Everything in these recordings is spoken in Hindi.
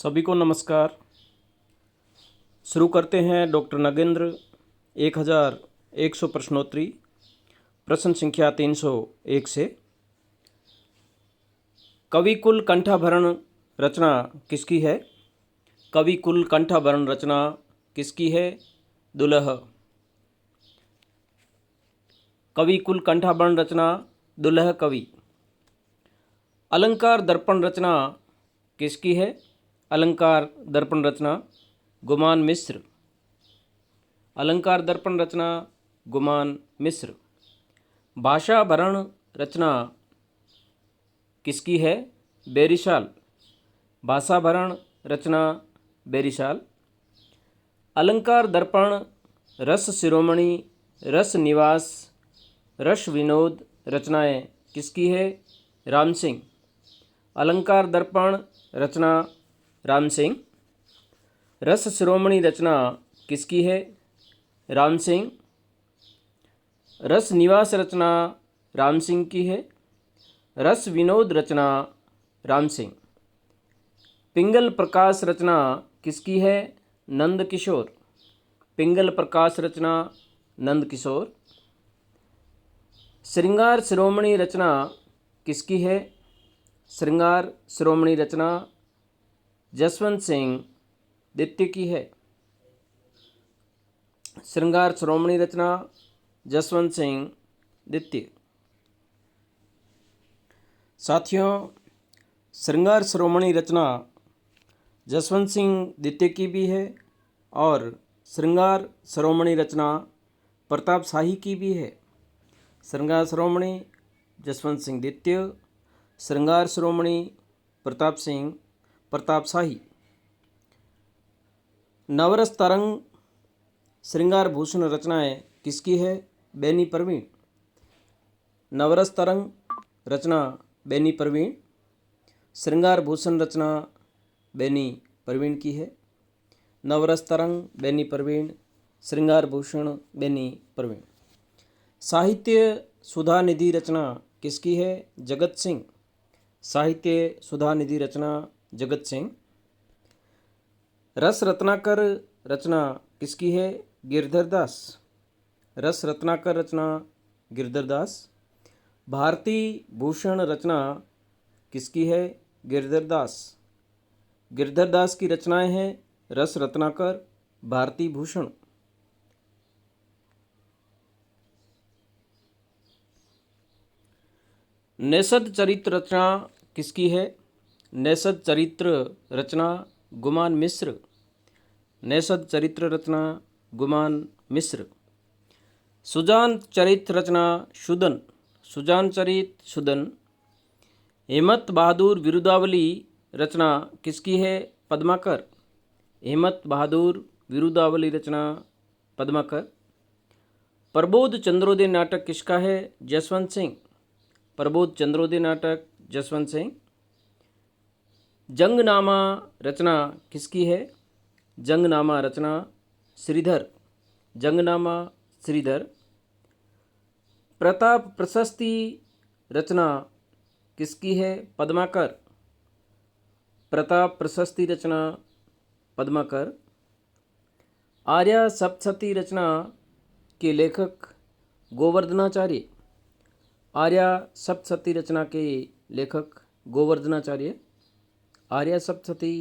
सभी को नमस्कार। शुरू करते हैं डॉक्टर नगेंद्र 1100 प्रश्नोत्तरी प्रश्न संख्या 301 से। कवि कुल कंठाभरण रचना किसकी है? कवि कुल कंठाभरण रचना किसकी है? दुलह। कवि कुल कंठाभरण रचना दुलह कवि। अलंकार दर्पण रचना किसकी है? अलंकार दर्पण रचना गुमान मिश्र। अलंकार दर्पण रचना गुमान मिश्र। भाषा भरण रचना किसकी है? बेरिशाल। भाषा भरण रचना बेरिशाल। अलंकार दर्पण रस शिरोमणि रस निवास रस विनोद रचनाएं किसकी है? राम सिंह। अलंकार दर्पण रचना राम सिंह। रस शिरोमणि रचना किसकी है? राम सिंह। रस निवास रचना राम सिंह की है। रस विनोद रचना राम सिंह। पिंगल प्रकाश रचना किसकी है? नंद किशोर। पिंगल प्रकाश रचना नंद किशोर। श्रृंगार शिरोमणि रचना किसकी है? श्रृंगार शिरोमणि रचना जसवंत सिंह द्वितीय की है। श्रृंगार शिरोमणि रचना जसवंत सिंह द्वितीय। साथियों, श्रृंगार शिरोमणि रचना जसवंत सिंह द्वितीय की भी है और श्रृंगार शिरोमणि रचना प्रताप शाही की भी है। श्रृंगार शिरोमणि जसवंत सिंह द्वितीय, श्रृंगार शिरोमणि प्रताप शाही। नवरस तरंग श्रृंगार भूषण रचनाएं किसकी है? बेनी प्रवीण। नवरस तरंग रचना बेनी प्रवीण। श्रृंगार भूषण रचना बेनी प्रवीण की है। नवरस तरंग बेनी प्रवीण, श्रृंगार भूषण बेनी प्रवीण। साहित्य सुधा निधि रचना किसकी है? जगत सिंह। साहित्य सुधा निधि रचना जगत सिंह। रस रत्नाकर रचना किसकी है? गिरधर दास। रस रत्नाकर रचना गिरधर दास। भारती भूषण रचना किसकी है? गिरधर दास। गिरधर दास की रचनाएं हैं रस रत्नाकर, भारती भूषण। नेषद चरित्र रचना किसकी है? नेषद चरित्र रचना गुमान मिश्र। नेषद चरित्र रचना गुमान मिश्र। सुजान चरित्र रचना शुदन। सुजान चरित शुदन। हेमत बहादुर विरुदावली रचना किसकी है? पद्माकर। हेमत बहादुर विरुदावली रचना पद्माकर। प्रबोध चंद्रोदय नाटक किसका है? जसवंत सिंह। प्रबोध चंद्रोदय नाटक जसवंत सिंह। जंगनामा रचना किसकी है? जंगनामा रचना श्रीधर। जंगनामा श्रीधर। प्रताप प्रशस्ति रचना किसकी है? पद्माकर। प्रताप प्रशस्ति रचना पद्माकर। आर्या सप्तशती रचना के लेखक गोवर्धनाचार्य। आर्या सप्तशती रचना के लेखक गोवर्धनाचार्य। आर्या सप्तशती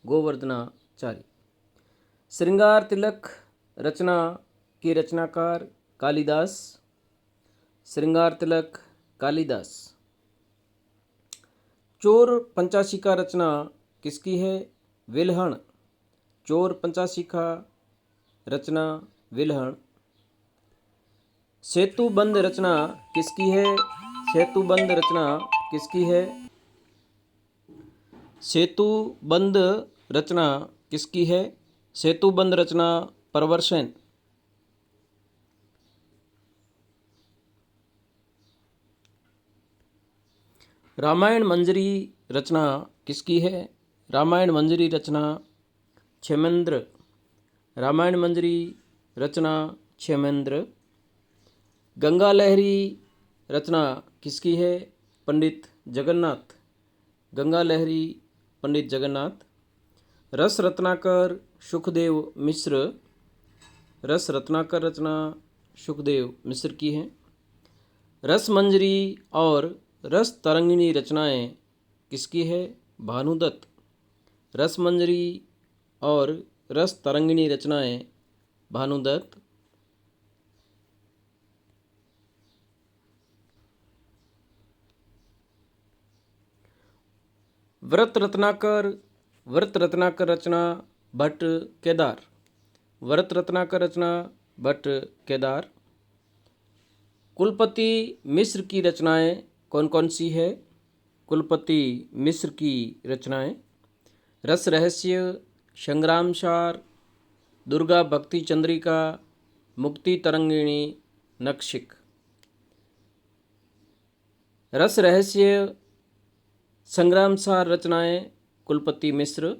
गोवर्धनाचार्य। श्रृंगार तिलक रचना के रचनाकार कालिदास। श्रृंगार तिलक कालिदास। चोर पंचाशिका रचना किसकी है? विल्हण। चोर पंचाशिका रचना विल्हण। सेतुबंध रचना किसकी है? सेतुबंध रचना किसकी है? सेतुबंध रचना किसकी है? सेतुबंध रचना प्रवरसेन। रामायण मंजरी रचना किसकी है? रामायण मंजरी रचना क्षेमेंद्र। रामायण मंजरी रचना क्षेमेंद्र। गंगा लहरी रचना किसकी है? पंडित जगन्नाथ। गंगा लहरी पंडित जगन्नाथ। रस रत्नाकर सुखदेव मिश्र, रस रत्नाकर रचना सुखदेव मिश्र की है। रस मंजरी और रस तरंगिणी रचनाएं किसकी है? भानुदत्त। रस मंजरी और रस तरंगिणी रचनाएं भानुदत्त। व्रत रत्नाकर रचना भट्ट केदार। व्रत रत्नाकर रचना भट्ट केदार। कुलपति मिश्र की रचनाएं कौन कौन सी है? कुलपति मिश्र की रचनाएं रस रहस्य, संग्राम सार, दुर्गा भक्ति चंद्रिका, मुक्ति तरंगिणी, नखशिख। रस रहस्य संग्राम सार रचनाएं कुलपति मिश्र।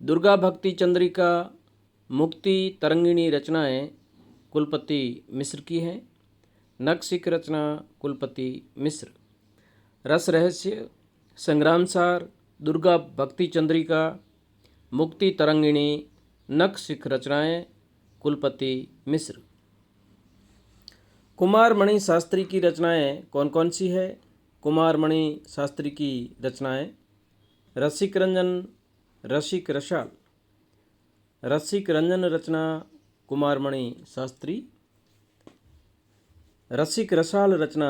दुर्गा भक्ति चंद्रिका, मुक्ति तरंगिणी रचनाएं कुलपति मिश्र की हैं। नखशिख रचना कुलपति मिश्र। रस रहस्य, संग्राम सार, दुर्गा भक्ति चंद्रिका, मुक्ति तरंगिणी, नखशिख रचनाएं कुलपति मिश्र। कुमारमणि शास्त्री की रचनाएं कौन कौन सी है? कुमारमणि शास्त्री की रचनाएं रसिक रंजन, रसिक रसाल। रसिक रंजन रचना कुमारमणि शास्त्री। रसिक रसाल रचना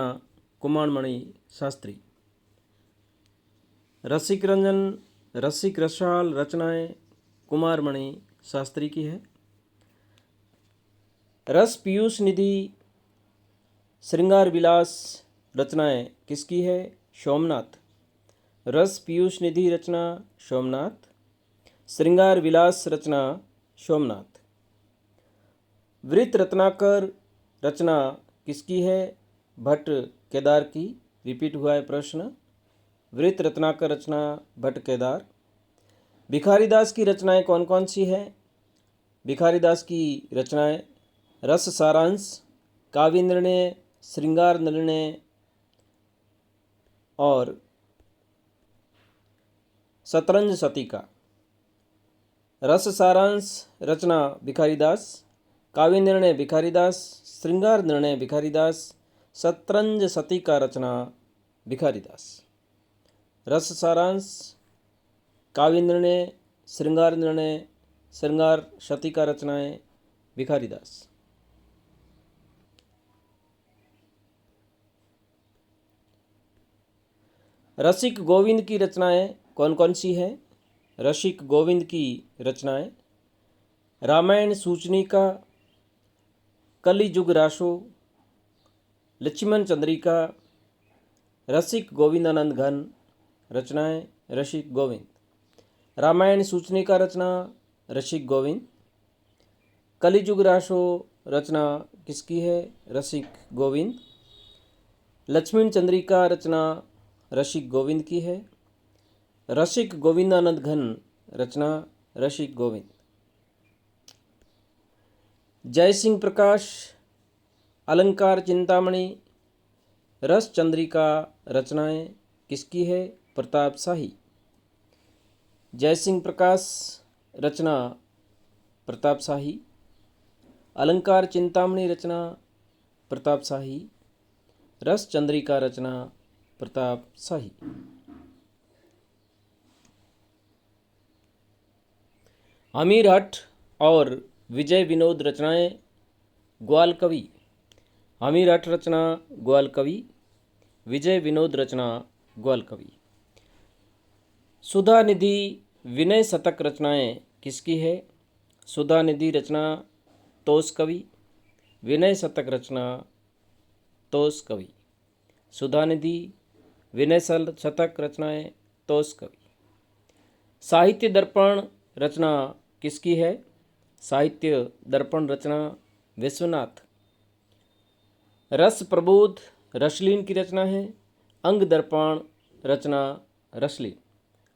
कुमारमणि शास्त्री। रसिक रंजन, रसिक रसाल रचनाएं कुमारमणि शास्त्री की है। रस पीयूष निधि, श्रृंगार विलास रचनाएं किसकी है? सोमनाथ। रस पीयूष निधि रचना सोमनाथ। श्रृंगार विलास रचना सोमनाथ। वृत रत्नाकर रचना किसकी है? भट्ट केदार की। रिपीट हुआ है प्रश्न। वृत रत्नाकर रचना भट्ट केदार। भिखारीदास की रचनाएं कौन कौन सी है? भिखारीदास की रचनाएं रस सारांश, काव्य निर्णय, श्रृंगार निर्णय और शतरंज शतीका। रस सारांश रचना भिखारीदास, काव्य निर्णय भिखारीदास, श्रृंगार निर्णय भिखारीदास, शतरंज शतीका रचना भिखारीदास। रस सारांश, काव्य निर्णय, श्रृंगार निर्णय, श्रृंगार शतीका रचनाएं भिखारीदास। रसिक गोविंद की रचनाएं कौन कौन सी हैं? रसिक गोविंद की रचनाएं रामायण सूचनिका, कलिजुग राशो, लक्ष्मण चंद्रिका, रसिक गोविंदानंद घन रचनाएं रसिक गोविंद। रामायण सूचनिका रचना रसिक गोविंद। कलिजुग राशो रचना किसकी है? रसिक गोविंद। लक्ष्मण चंद्रिका रचना रसिक गोविंद की है। रसिक गोविंदानंद घन रचना रसिक गोविंद। जयसिंह प्रकाश अलंकार चिंतामणि, रस चंद्रिका रचनाएं किसकी है? प्रताप शाही। जयसिंह प्रकाश रचना प्रताप शाही। अलंकार चिंतामणि रचना प्रताप शाही। रस चंद्रिका रचना प्रताप शाही। अमीर हठ और विजय विनोद रचनाएं ग्वाल कवि। अमीर हठ रचना ग्वाल कवि, विजय विनोद रचना ग्वाल कवि। सुधा निधि विनय शतक रचनाएं किसकी है? सुधा निधि रचना तोष कवि, विनय शतक रचना तोष कवि। सुधा निधि विनय शतक रचनाएं तोष कवि। साहित्य दर्पण रचना किसकी है? साहित्य दर्पण रचना विश्वनाथ। रस प्रबोध रसलीन की रचना है। अंग दर्पण रचना रसलीन।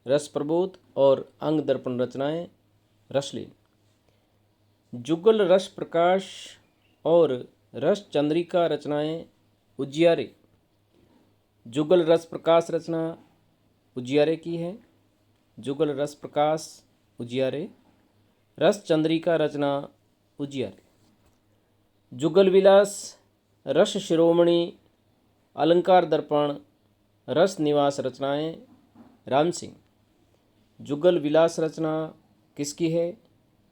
रस प्रबोध और अंग दर्पण रचनाएं रसलीन। जुगल रस प्रकाश और रस चंद्रिका रचनाएं उजियारे। जुगल रस प्रकाश रचना उजियारे की है। जुगल रस प्रकाश उजियारे। रस चंद्रिका रचना उजियारे। जुगल विलास, रस शिरोमणि, अलंकार दर्पण, रस निवास रचनाएं राम सिंह। जुगल विलास रचना किसकी है?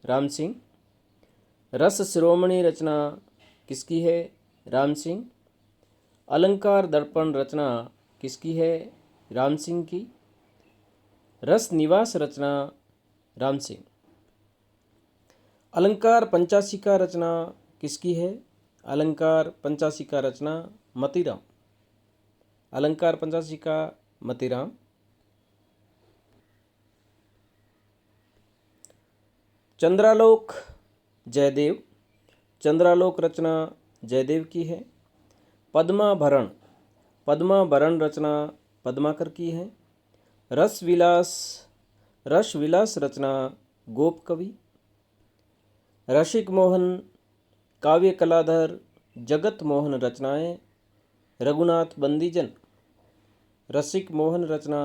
राम सिंह। रस शिरोमणि रचना किसकी है? राम सिंह। अलंकार दर्पण रचना किसकी है? राम सिंह की। रस निवास रचना राम सिंह। अलंकार पंचाशिका रचना किसकी है? अलंकार पंचाशिका रचना मतीराम। अलंकार पंचाशिका मतीराम। चंद्रालोक जयदेव। चंद्रालोक रचना जयदेव की है। पद्माभरण, पद्माभरण रचना पद्माकर की है। रस विलास, रस विलास रचना गोप कवि। रसिक मोहन, काव्य कलाधर, जगत मोहन रचनाएं रघुनाथ बंदीजन। रसिक मोहन रचना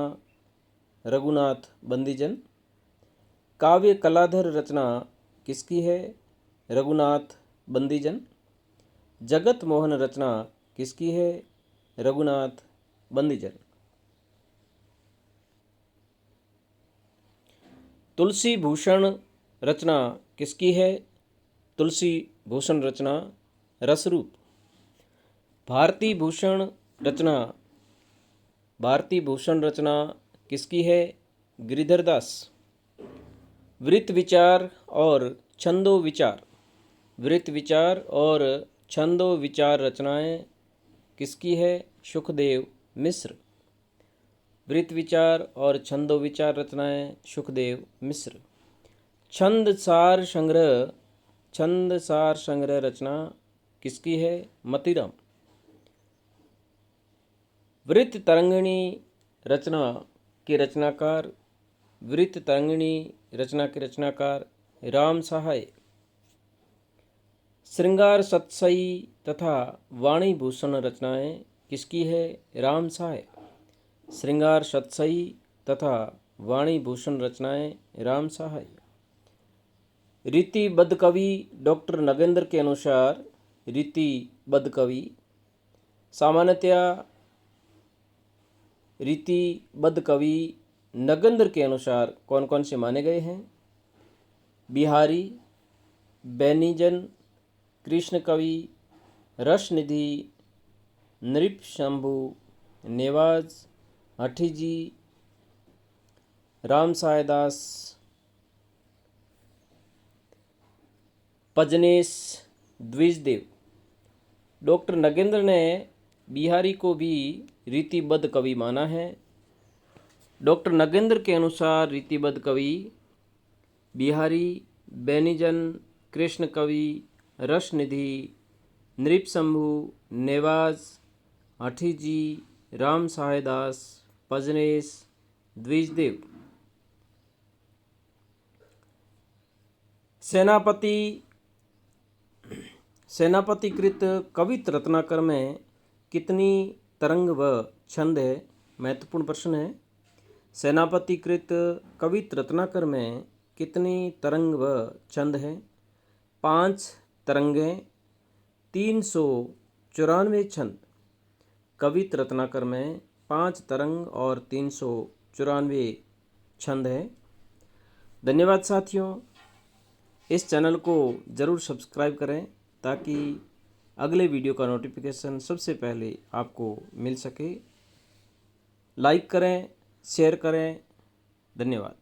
रघुनाथ बंदीजन। काव्य कलाधर रचना किसकी है? रघुनाथ बंदीजन। जगत मोहन रचना किसकी है? रघुनाथ बंदीजन। तुलसी भूषण रचना किसकी है? तुलसी भूषण रचना रसरूप। भारती भूषण रचना, भारती भूषण रचना किसकी है? गिरिधरदास। वृत्त विचार और छंदो विचार, वृत्त विचार और छंदो विचार रचनाएं किसकी है? सुखदेव मिश्र। वृत्त विचार और छंदो विचार रचनाएं सुखदेव मिश्र। छंद सार संग्रह, छंद सार संग्रह रचना किसकी है? मतीराम। वृत्त तरंगिणी रचना के रचनाकार, वृत्त तरंगिणी रचना के रचनाकार राम सहाय। श्रृंगार सतसई तथा वाणी भूषण रचनाएं किसकी है? राम सहाय। श्रृंगार सतसई तथा वाणी भूषण रचनाएं राम सहाय। रीतिबद्ध कवि डॉक्टर नगेंद्र के अनुसार रीतिबद्ध कवि सामान्यतया रीतिबद्ध कवि नगेंद्र के अनुसार कौन कौन से माने गए हैं? बिहारी, बेनीजन, कृष्ण कवि, रसनिधि, नृप शंभु, नेवाज, हठीजी, राम सायदास, पजनेश, द्विजदेव। डॉक्टर नगेंद्र ने बिहारी को भी रीतिबद्ध कवि माना है। डॉक्टर नगेंद्र के अनुसार रीतिबद्ध कवि बिहारी, बेनीजन, कृष्ण कवि, रसनिधि, नृपशंभु, नेवाज, हठीजी, राम सहायदास, पजनेश, द्विजदेव। सेनापति, सेनापतिकृत कवित रत्नाकर में कितनी तरंग व छंद है? महत्वपूर्ण प्रश्न है। सेनापतिकृत कवित रत्नाकर में कितनी तरंग व छंद है? 5 तरंगें, 394 छंद। कवित रत्नाकर में 5 तरंग और 394 छंद है। धन्यवाद साथियों। इस चैनल को ज़रूर सब्सक्राइब करें ताकि अगले वीडियो का नोटिफिकेशन सबसे पहले आपको मिल सके। लाइक करें, शेयर करें। धन्यवाद।